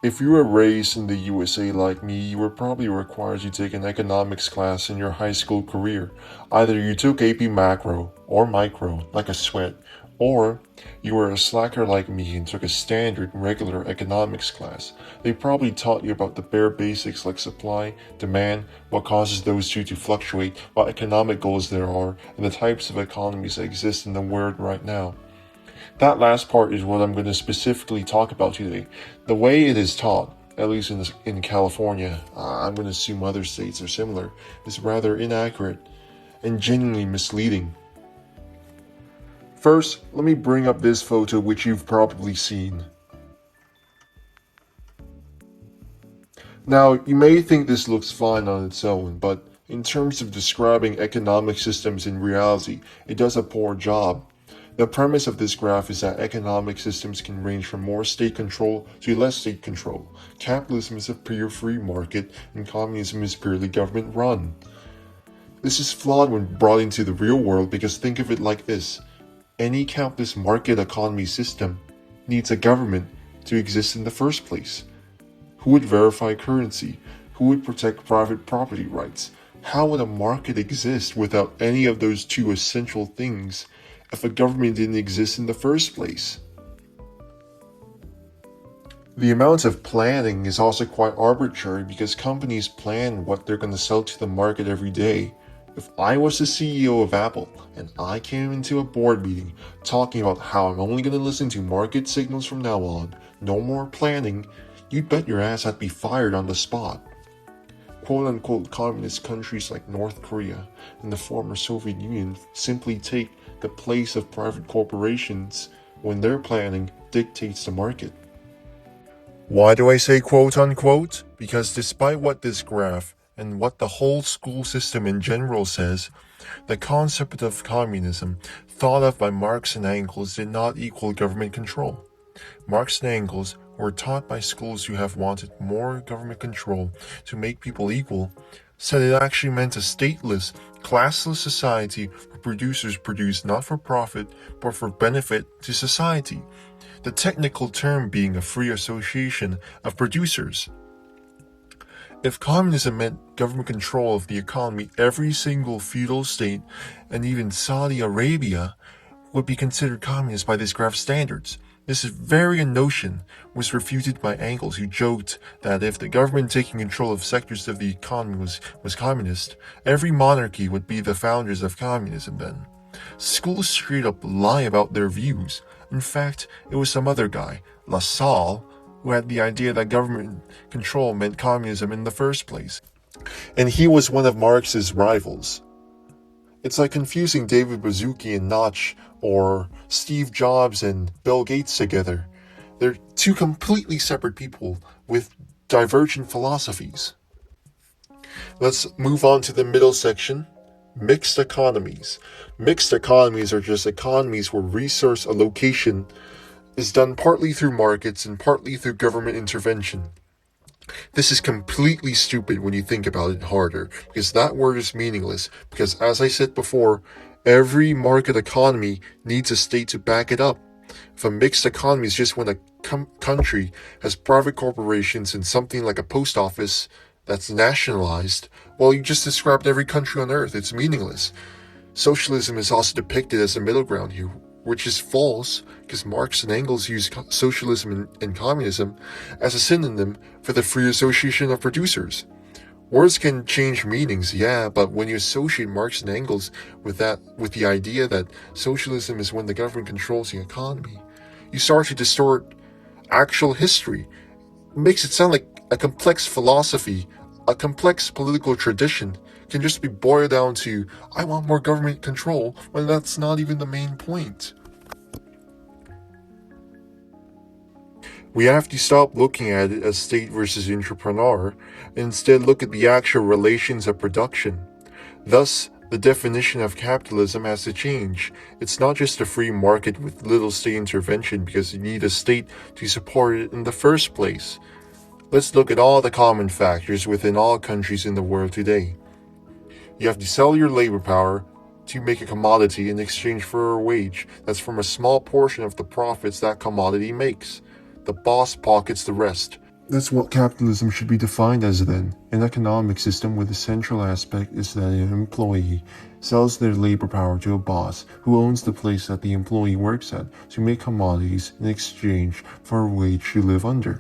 If you were raised in the USA like me, you were probably required to take an economics class in your high school career. Either you took AP Macro or Micro, like a sweat, or you were a slacker like me and took a standard regular economics class. They probably taught you about the bare basics like supply, demand, what causes those two to fluctuate, what economic goals there are, and the types of economies that exist in the world right now. That last part is what I'm going to specifically talk about today. The way it is taught, at least in California, I'm going to assume other states are similar, is rather inaccurate and genuinely misleading. First, let me bring up this photo which you've probably seen. Now, you may think this looks fine on its own, but in terms of describing economic systems in reality, it does a poor job. The premise of this graph is that economic systems can range from more state control to less state control. Capitalism is a pure free market, and communism is purely government run. This is flawed when brought into the real world because think of it like this: any capitalist market economy system needs a government to exist in the first place. Who would verify currency? Who would protect private property rights? How would a market exist without any of those two essential things if a government didn't exist in the first place? The amount of planning is also quite arbitrary because companies plan what they're going to sell to the market every day. If I was the CEO of Apple and I came into a board meeting talking about how I'm only going to listen to market signals from now on, no more planning, you'd bet your ass I'd be fired on the spot. Quote unquote communist countries like North Korea and the former Soviet Union simply take the place of private corporations when their planning dictates the market. Why do I say quote unquote? Because despite what this graph and what the whole school system in general says, the concept of communism thought of by Marx and Engels did not equal government control. Marx and Engels were taught by schools who have wanted more government control to make people equal, said it actually meant a stateless, classless society where producers produce not for profit but for benefit to society. The technical term being a free association of producers. If communism meant government control of the economy, every single feudal state, and even Saudi Arabia, would be considered communist by this graph's standards. This very notion was refuted by Engels, who joked that if the government taking control of sectors of the economy was communist, every monarchy would be the founders of communism then. Schools straight up lie about their views. In fact, it was some other guy, Lassalle, who had the idea that government control meant communism in the first place. And he was one of Marx's rivals. It's like confusing David Baszucki and Notch or Steve Jobs and Bill Gates together. They're two completely separate people with divergent philosophies. Let's move on to the middle section. Mixed economies. Mixed economies are just economies where resource allocation is done partly through markets and partly through government intervention. This is completely stupid when you think about it harder, because that word is meaningless, because as I said before, every market economy needs a state to back it up. If a mixed economy is just when a country has private corporations and something like a post office that's nationalized, well, you just described every country on earth. It's meaningless. Socialism is also depicted as a middle ground here, which is false because Marx and Engels use socialism and communism as a synonym for the free association of producers. Words can change meanings, yeah, but when you associate Marx and Engels with the idea that socialism is when the government controls the economy, you start to distort actual history. It makes it sound like a complex philosophy, a complex political tradition can just be boiled down to, I want more government control, when that's not even the main point. We have to stop looking at it as state versus entrepreneur, and instead look at the actual relations of production. Thus, the definition of capitalism has to change. It's not just a free market with little state intervention because you need a state to support it in the first place. Let's look at all the common factors within all countries in the world today. You have to sell your labor power to make a commodity in exchange for a wage that's from a small portion of the profits that commodity makes. The boss pockets the rest. That's what capitalism should be defined as then. An economic system where the central aspect is that an employee sells their labor power to a boss who owns the place that the employee works at to make commodities in exchange for a wage to live under.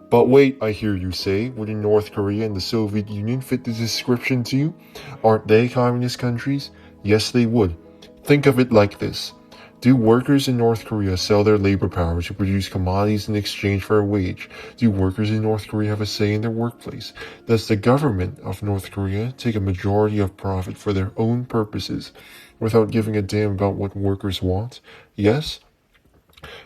But wait, I hear you say, wouldn't North Korea and the Soviet Union fit the description too? Aren't they communist countries? Yes, they would. Think of it like this. Do workers in North Korea sell their labor power to produce commodities in exchange for a wage? Do workers in North Korea have a say in their workplace? Does the government of North Korea take a majority of profit for their own purposes without giving a damn about what workers want? Yes?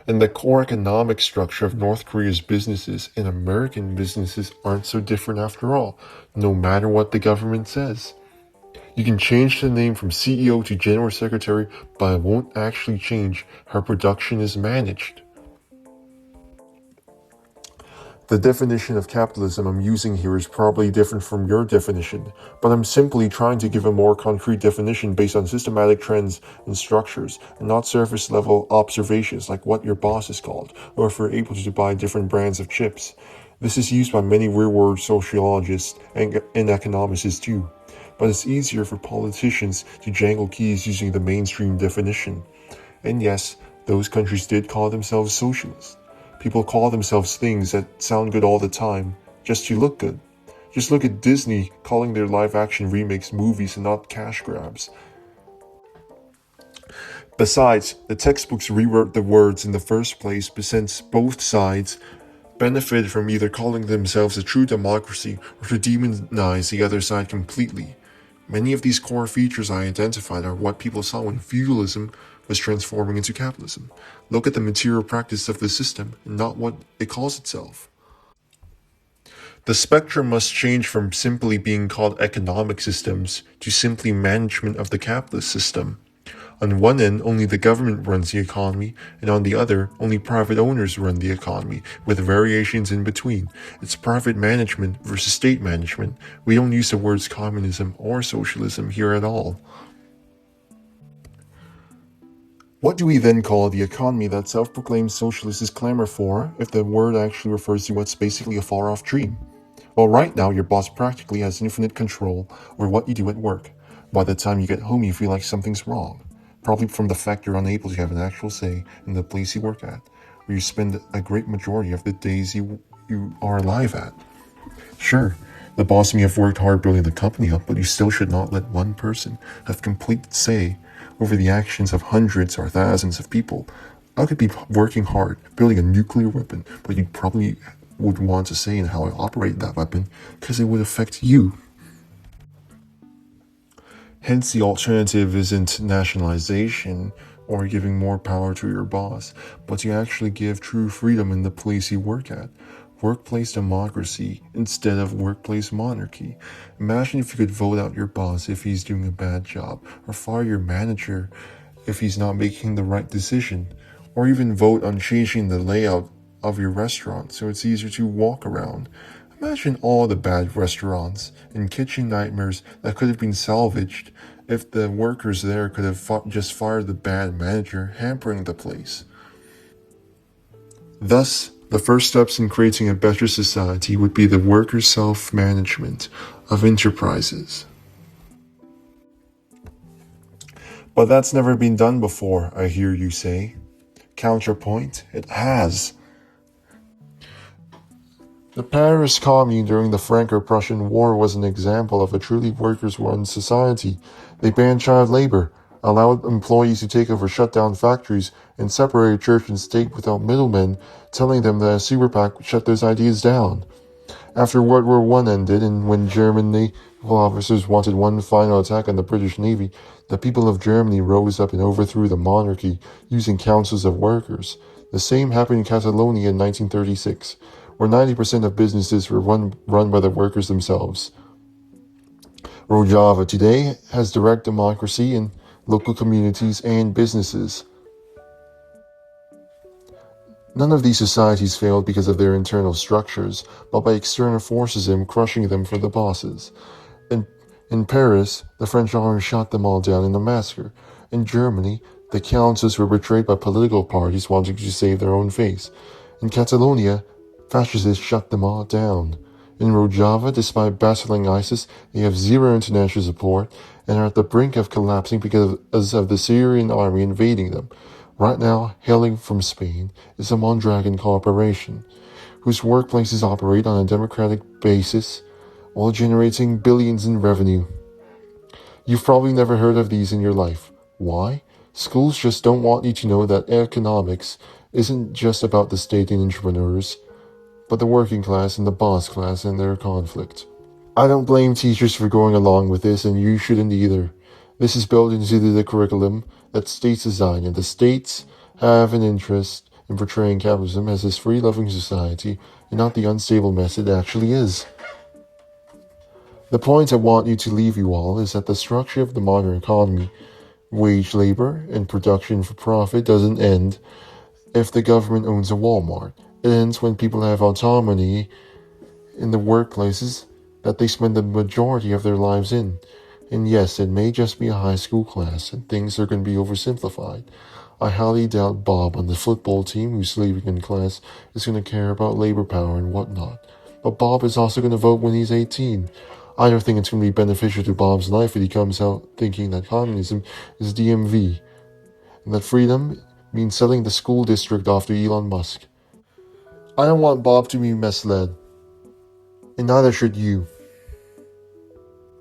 And the core economic structure of North Korea's businesses and American businesses aren't so different after all, no matter what the government says. You can change the name from CEO to General Secretary, but it won't actually change how production is managed. The definition of capitalism I'm using here is probably different from your definition, but I'm simply trying to give a more concrete definition based on systematic trends and structures, and not surface level observations like what your boss is called, or if we're able to buy different brands of chips. This is used by many real-world sociologists and economicists too, but it's easier for politicians to jangle keys using the mainstream definition. And yes, those countries did call themselves socialist. People call themselves things that sound good all the time, just to look good. Just look at Disney calling their live-action remakes movies and not cash grabs. Besides, the textbooks rewrote the words in the first place, but since both sides benefited from either calling themselves a true democracy or to demonize the other side completely. Many of these core features I identified are what people saw when feudalism was transforming into capitalism. Look at the material practice of the system and not what it calls itself. The spectrum must change from simply being called economic systems to simply management of the capitalist system. On one end, only the government runs the economy, and on the other, only private owners run the economy, with variations in between. It's private management versus state management. We don't use the words communism or socialism here at all. What do we then call the economy that self-proclaimed socialists clamor for if the word actually refers to what's basically a far-off dream? Well, right now, your boss practically has infinite control over what you do at work. By the time you get home, you feel like something's wrong. Probably from the fact you're unable to have an actual say in the place you work at, where you spend a great majority of the days you are alive at. Sure, the boss may have worked hard building the company up, but you still should not let one person have complete say over the actions of hundreds or thousands of people. I could be working hard, building a nuclear weapon, but you probably would want to say in how I operate that weapon, because it would affect you. Hence, the alternative isn't nationalization or giving more power to your boss, but to actually give true freedom in the place you work at. Workplace democracy instead of workplace monarchy. Imagine if you could vote out your boss if he's doing a bad job, or fire your manager if he's not making the right decision, or even vote on changing the layout of your restaurant so it's easier to walk around. Imagine all the bad restaurants and kitchen nightmares that could have been salvaged if the workers there could have just fired the bad manager hampering the place. Thus, the first steps in creating a better society would be the worker self-management of enterprises. But that's never been done before, I hear you say. Counterpoint, it has. The Paris Commune during the Franco-Prussian War was an example of a truly workers-run society. They banned child labor, allowed employees to take over shut-down factories, and separated church and state without middlemen, telling them that a super PAC would shut those ideas down. After World War I ended, and when German naval officers wanted one final attack on the British Navy, the people of Germany rose up and overthrew the monarchy using councils of workers. The same happened in Catalonia in 1936, where 90% of businesses were run by the workers themselves. Rojava today has direct democracy in local communities and businesses. None of these societies failed because of their internal structures, but by external forces and crushing them for the bosses. In Paris, the French army shot them all down in a massacre. In Germany, the councils were betrayed by political parties wanting to save their own face. In Catalonia, fascists shut them all down. In Rojava, despite battling ISIS, they have zero international support and are at the brink of collapsing because of the Syrian army invading them. Right now, hailing from Spain is the Mondragon Corporation, whose workplaces operate on a democratic basis while generating billions in revenue. You've probably never heard of these in your life. Why? Schools just don't want you to know that economics isn't just about the state and entrepreneurs, but the working class and the boss class and their conflict. I don't blame teachers for going along with this, and you shouldn't either. This is built into the curriculum that states design, and the states have an interest in portraying capitalism as this free-loving society and not the unstable mess it actually is. The point I want you to leave you all is that the structure of the modern economy, wage labor and production for profit, doesn't end if the government owns a Walmart. It ends when people have autonomy in the workplaces that they spend the majority of their lives in. And yes, it may just be a high school class and things are going to be oversimplified. I highly doubt Bob on the football team who's leaving in class is going to care about labor power and whatnot. But Bob is also going to vote when he's 18. I don't think it's going to be beneficial to Bob's life if he comes out thinking that communism is DMV and that freedom means selling the school district off to Elon Musk. I don't want Bob to be misled, and neither should you.